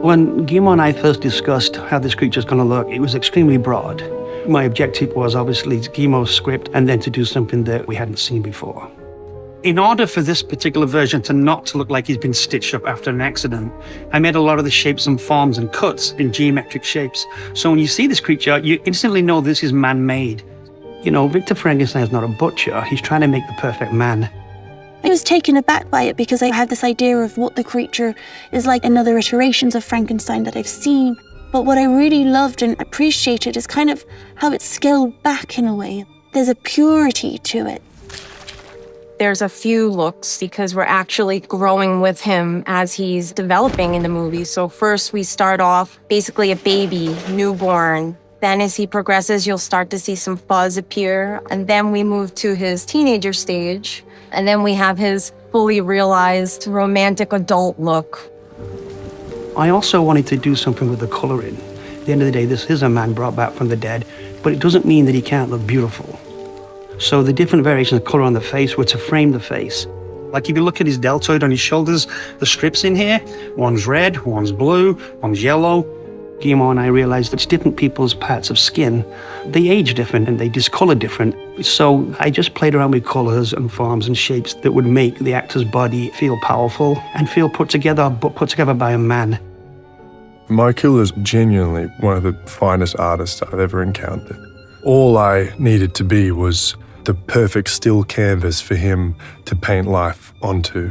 When Guillermo and I first discussed how this creature's going to look, it was extremely broad. My objective was obviously Guillermo's script and then to do something that we hadn't seen before. In order for this particular version to not look like he's been stitched up after an accident, I made a lot of the shapes and forms and cuts in geometric shapes. So when you see this creature, you instantly know this is man-made. You know, Victor Frankenstein is not a butcher. He's trying to make the perfect man. I was taken aback by it because I had this idea of what the creature is like in other iterations of Frankenstein that I've seen. But what I really loved and appreciated is kind of how it's scaled back in a way. There's a purity to it. There's a few looks because we're actually growing with him as he's developing in the movie. So first we start off basically a baby, newborn. Then as he progresses, you'll start to see some fuzz appear. And then we move to his teenager stage. And then we have his fully realized romantic adult look. I also wanted to do something with the coloring. At the end of the day, this is a man brought back from the dead, but it doesn't mean that he can't look beautiful. So the different variations of color on the face were to frame the face. Like if you look at his deltoid on his shoulders, the strips in here, one's red, one's blue, one's yellow. Guillermo and I realized that it's different people's parts of skin. They age different and they discolor different. So I just played around with colors and forms and shapes that would make the actor's body feel powerful and feel put together, but put together by a man. Michael is genuinely one of the finest artists I've ever encountered. All I needed to be was the perfect still canvas for him to paint life onto.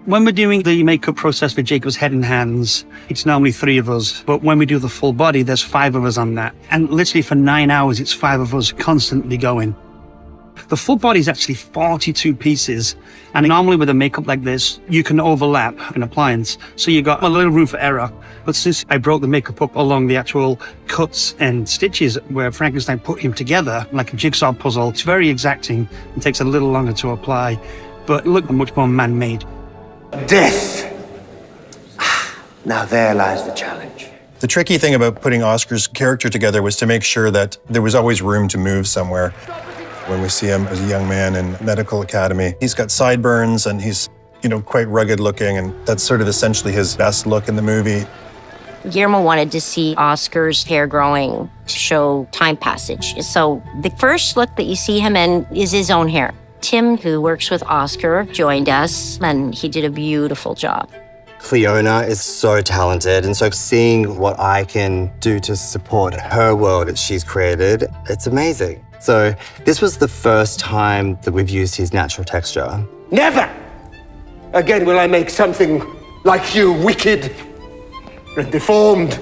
When we're doing the makeup process for Jacob's head and hands, it's normally 3 of us. But when we do the full body, there's 5 of us on that. And literally for 9 hours, it's 5 of us constantly going. The full body is actually 42 pieces. And normally with a makeup like this, you can overlap an appliance. So you got a little room for error. But since I broke the makeup up along the actual cuts and stitches where Frankenstein put him together, like a jigsaw puzzle, it's very exacting and takes a little longer to apply. But look, much more man-made. Death! Now there lies the challenge. The tricky thing about putting Oscar's character together was to make sure that there was always room to move somewhere. When we see him as a young man in medical academy, he's got sideburns and he's, quite rugged looking, and that's sort of essentially his best look in the movie. Guillermo wanted to see Oscar's hair growing to show time passage. So the first look that you see him in is his own hair. Tim, who works with Oscar, joined us, and he did a beautiful job. Cleona is so talented, and so seeing what I can do to support her world that she's created, it's amazing. So this was the first time that we've used his natural texture. Never again will I make something like you wicked and deformed.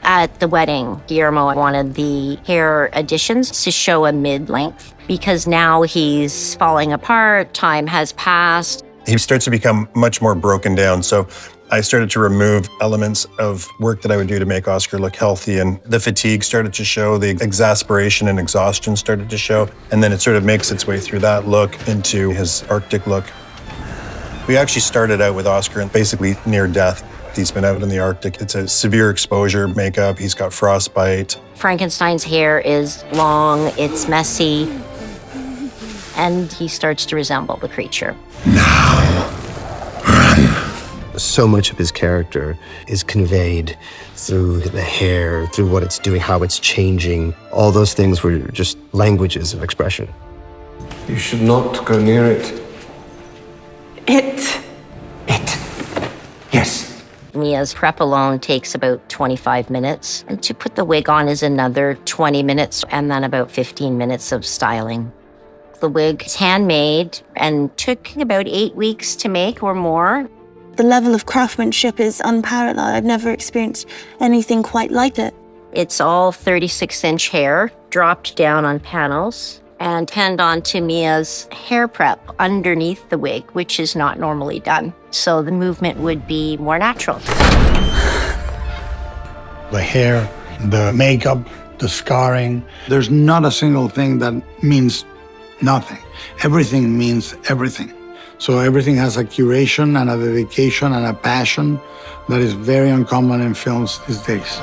At the wedding, Guillermo wanted the hair additions to show a mid-length because now he's falling apart, time has passed. He starts to become much more broken down. So I started to remove elements of work that I would do to make Oscar look healthy, and the fatigue started to show, the exasperation and exhaustion started to show, and then it sort of makes its way through that look into his Arctic look. We actually started out with Oscar basically near death. He's been out in the Arctic. It's a severe exposure makeup. He's got frostbite. Frankenstein's hair is long, it's messy, and he starts to resemble the creature. Now, run. So much of his character is conveyed through the hair, through what it's doing, how it's changing. All those things were just languages of expression. You should not go near it. It. Yes. Mia's prep alone takes about 25 minutes, and to put the wig on is another 20 minutes, and then about 15 minutes of styling. The wig is handmade and took about 8 weeks to make or more. The level of craftsmanship is unparalleled. I've never experienced anything quite like it. It's all 36-inch hair dropped down on panels and pinned onto Mia's hair prep underneath the wig, which is not normally done. So the movement would be more natural. The hair, the makeup, the scarring. There's not a single thing that means nothing. Everything means everything. So everything has a curation and a dedication and a passion that is very uncommon in films these days.